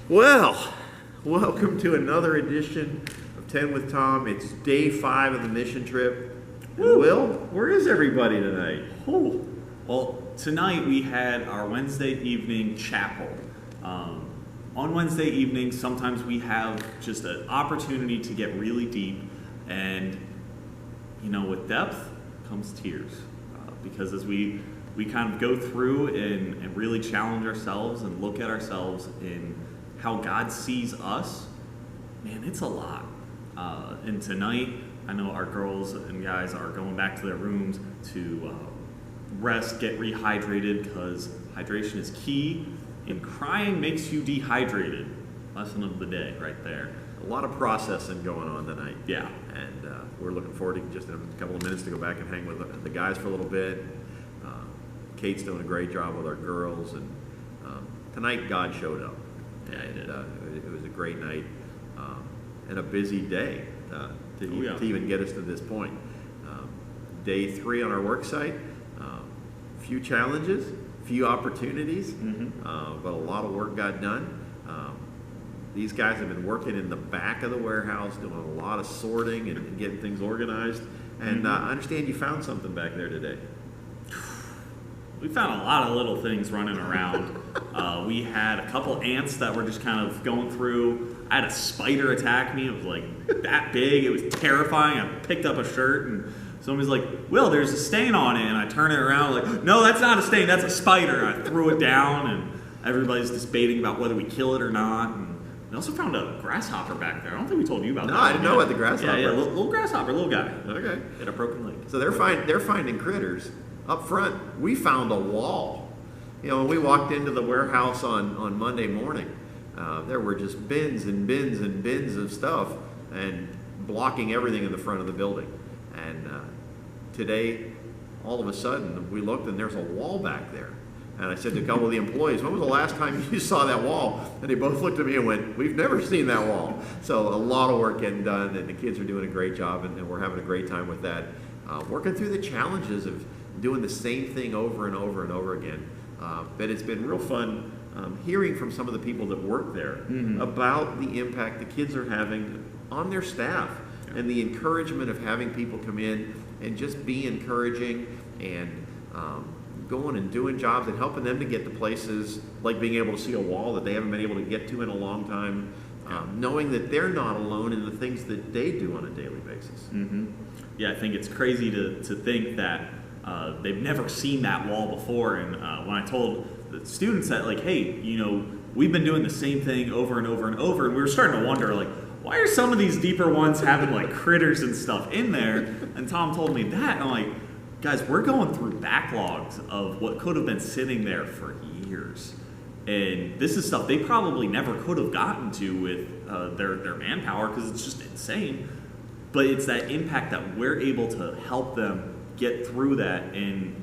Well, welcome to another edition of 10 with Tom. It's day 5 of the mission trip. Woo. Will, where is everybody tonight? Ooh. Well, tonight we had our Wednesday evening chapel. On Wednesday evening, sometimes we have just an opportunity to get really deep, and with depth comes tears, because as we kind of go through and really challenge ourselves and look at ourselves in how God sees us, man, it's a lot. And tonight, I know our girls and guys are going back to their rooms to rest, get rehydrated, because hydration is key, and crying makes you dehydrated. Lesson of the day right there. A lot of processing going on tonight. Yeah. And we're looking forward to just in a couple of minutes to go back and hang with the guys for a little bit. Kate's doing a great job with our girls, and tonight God showed up. And it was a great night and a busy day to even get us to this point. Day 3 on our work site, few challenges, few opportunities, but a lot of work got done. These guys have been working in the back of the warehouse, doing a lot of sorting and getting things organized. And I understand you found something back there today. We found a lot of little things running around. We had a couple ants that were just kind of going through. I had a spider attack me. It was like that big. It was terrifying. I picked up a shirt and somebody's like, "Will, there's a stain on it." And I turn it around like, "No, that's not a stain. That's a spider." And I threw it down, and everybody's debating about whether we kill it or not. And we also found a grasshopper back there. I don't think we told you about that. No, I didn't know about the grasshopper. Yeah, little grasshopper, little guy. Okay. Had a broken leg. So they're finding critters. Up front, we found a wall. When we walked into the warehouse on Monday morning, there were just bins and bins and bins of stuff and blocking everything in the front of the building. And today, all of a sudden, we looked and there's a wall back there. And I said to a couple of the employees, "When was the last time you saw that wall?" And they both looked at me and went, "We've never seen that wall." So a lot of work getting done, and the kids are doing a great job, and we're having a great time with that. Working through the challenges of doing the same thing over and over and over again. But it's been real fun hearing from some of the people that work there about the impact the kids are having on their staff, and the encouragement of having people come in and just be encouraging and going and doing jobs and helping them to get to places like being able to see a wall that they haven't been able to get to in a long time, knowing that they're not alone in the things that they do on a daily basis. Yeah, I think it's crazy to think that they've never seen that wall before. And when I told the students that, like, hey, we've been doing the same thing over and over and over, and we were starting to wonder, like, why are some of these deeper ones having, like, critters and stuff in there? And Tom told me that, and I'm like, guys, we're going through backlogs of what could have been sitting there for years. And this is stuff they probably never could have gotten to with their manpower, because it's just insane. But it's that impact that we're able to help them get through that and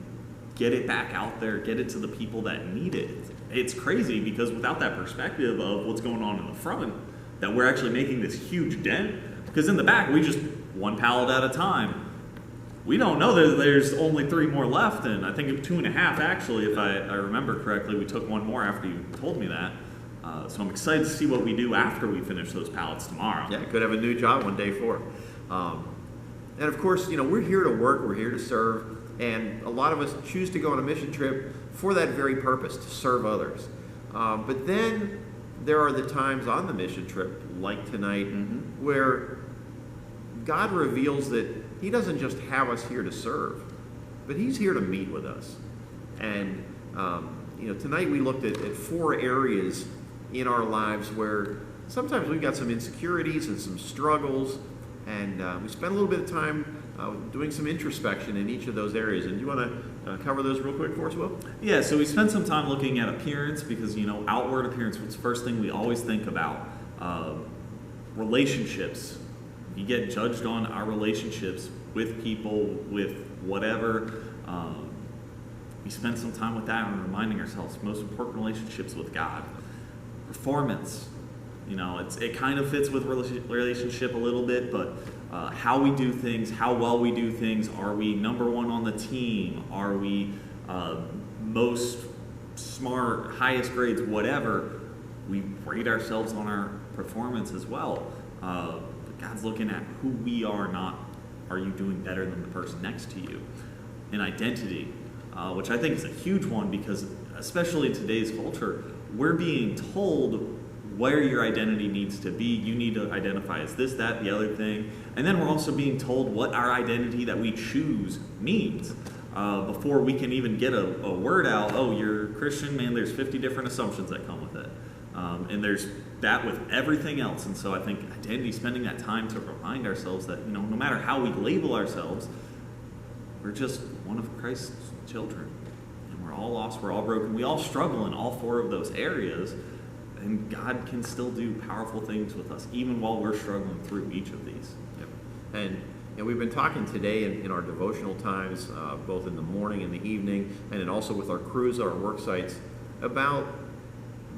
get it back out there, get it to the people that need it. It's crazy, because without that perspective of what's going on in the front, that we're actually making this huge dent. Because in the back, we just one pallet at a time. We don't know that there's only 3 more left, and I think 2.5 actually, if I remember correctly. We took 1 more after you told me that. So I'm excited to see what we do after we finish those pallets tomorrow. Yeah, could have a new job on day 4. And of course, we're here to work, we're here to serve, and a lot of us choose to go on a mission trip for that very purpose, to serve others. But then there are the times on the mission trip, like tonight, where God reveals that He doesn't just have us here to serve, but He's here to meet with us. And tonight we looked at 4 areas in our lives where sometimes we've got some insecurities and some struggles, and we spent a little bit of time doing some introspection in each of those areas. And do you want to cover those real quick for us, Will? Yeah, so we spent some time looking at appearance, because outward appearance was the first thing we always think about. Relationships. We get judged on our relationships with people, with whatever. We spend some time with that and reminding ourselves most important relationships with God. Performance. It kind of fits with relationship a little bit, but how we do things, how well we do things. Are we number 1 on the team? Are we most smart, highest grades, whatever? we rate ourselves on our performance as well. But God's looking at who we are, not are you doing better than the person next to you. And identity, which I think is a huge one, because especially in today's culture, we're being told where your identity needs to be. You need to identify as this, that, the other thing. And then we're also being told what our identity that we choose means. Before we can even get a word out, oh, you're Christian, man, there's 50 different assumptions that come with it. And there's that with everything else. And so I think identity, spending that time to remind ourselves that, no matter how we label ourselves, we're just one of Christ's children. And we're all lost, we're all broken. We all struggle in all 4 of those areas. And God can still do powerful things with us, even while we're struggling through each of these. Yep. And we've been talking today in our devotional times, both in the morning and the evening, and then also with our crews, our work sites, about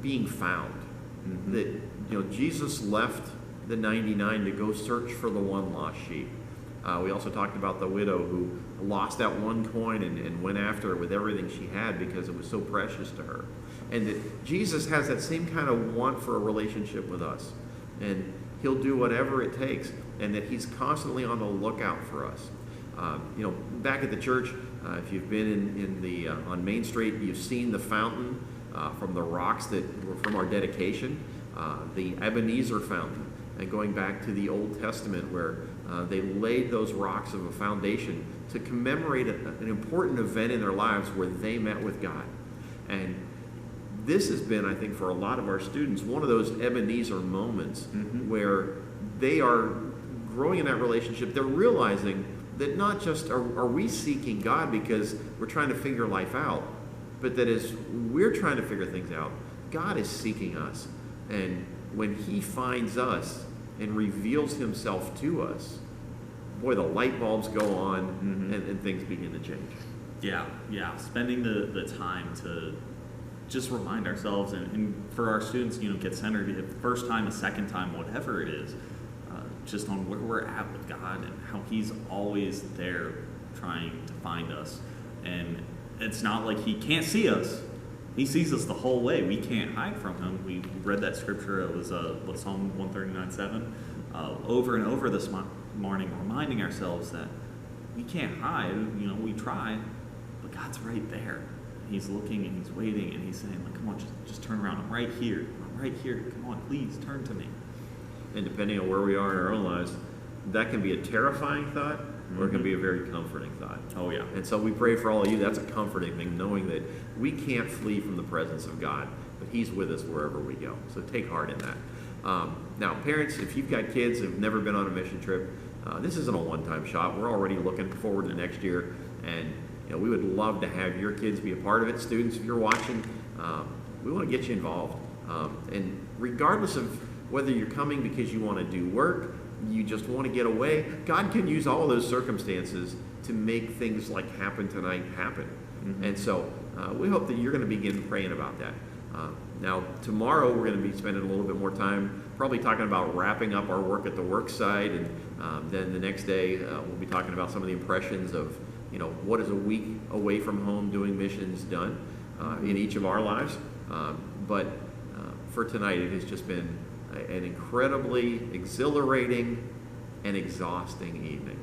being found. Mm-hmm. That Jesus left the 99 to go search for the one lost sheep. We also talked about the widow who lost that one coin and went after it with everything she had because it was so precious to her. And that Jesus has that same kind of want for a relationship with us. And he'll do whatever it takes. And that he's constantly on the lookout for us. Back at the church, if you've been on Main Street, you've seen the fountain from the rocks that were from our dedication, the Ebenezer fountain. And going back to the Old Testament where they laid those rocks of a foundation to commemorate an important event in their lives where they met with God. And this has been, I think, for a lot of our students, one of those Ebenezer moments where they are growing in that relationship. They're realizing that not just are we seeking God because we're trying to figure life out, but that as we're trying to figure things out, God is seeking us. And when he finds us and reveals himself to us, boy, the light bulbs go on and things begin to change. Yeah. Spending the time to just remind ourselves, and for our students, get centered the first time, a second time, whatever it is, just on where we're at with God and how he's always there trying to find us. And it's not like he can't see us. He sees us the whole way. We can't hide from him. We read that scripture. It was Psalm 139:7 over and over this morning, reminding ourselves that we can't hide. We try, but God's right there. He's looking and he's waiting and he's saying, come on, just turn around. I'm right here. Come on, please turn to me. And depending on where we are in our own lives, that can be a terrifying thought or it can be a very comforting thought. Oh, yeah. And so we pray for all of you. That's a comforting thing, knowing that we can't flee from the presence of God, but he's with us wherever we go. So take heart in that. Now, parents, if you've got kids who've never been on a mission trip, this isn't a one-time shot. We're already looking forward to next year, and we would love to have your kids be a part of it. Students, if you're watching, we want to get you involved. And regardless of whether you're coming because you want to do work, you just want to get away, God can use all of those circumstances to make things like Happen Tonight happen. And so we hope that you're going to begin praying about that. Now, tomorrow we're going to be spending a little bit more time probably talking about wrapping up our work at the work site, and then the next day we'll be talking about some of the impressions of what is a week away from home doing missions done in each of our lives. But for tonight, it has just been an incredibly exhilarating and exhausting evening.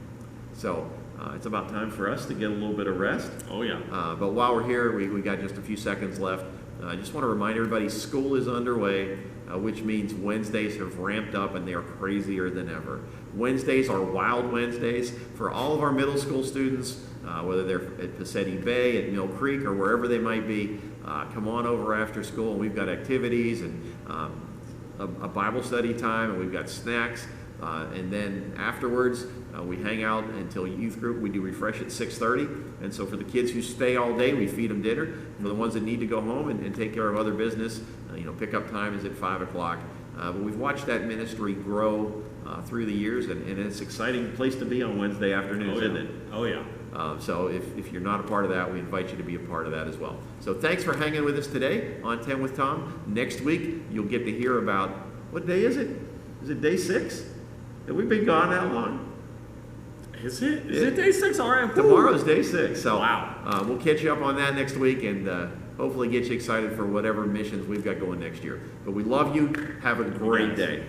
So it's about time for us to get a little bit of rest. Oh, yeah. But while we're here, we got just a few seconds left. I just want to remind everybody, school is underway, which means Wednesdays have ramped up and they are crazier than ever. Wednesdays are Wild Wednesdays for all of our middle school students, whether they're at Passetti Bay, at Mill Creek, or wherever they might be. Come on over after school, and we've got activities and a Bible study time, and we've got snacks. And then afterwards, we hang out until youth group. We do refresh at 6:30. And so for the kids who stay all day, we feed them dinner. For the ones that need to go home and take care of other business, pickup time is at 5 o'clock. But we've watched that ministry grow through the years, and it's an exciting place to be on Wednesday afternoons, isn't it? Oh, yeah. So if you're not a part of that, we invite you to be a part of that as well. So thanks for hanging with us today on 10 with Tom. Next week, you'll get to hear about, what day is it? Is it day 6? Have we been gone that long? Is it day 6? All right. Tomorrow's day 6. So wow. We'll catch you up on that next week, and hopefully get you excited for whatever missions we've got going next year. But we love you. Have a great day.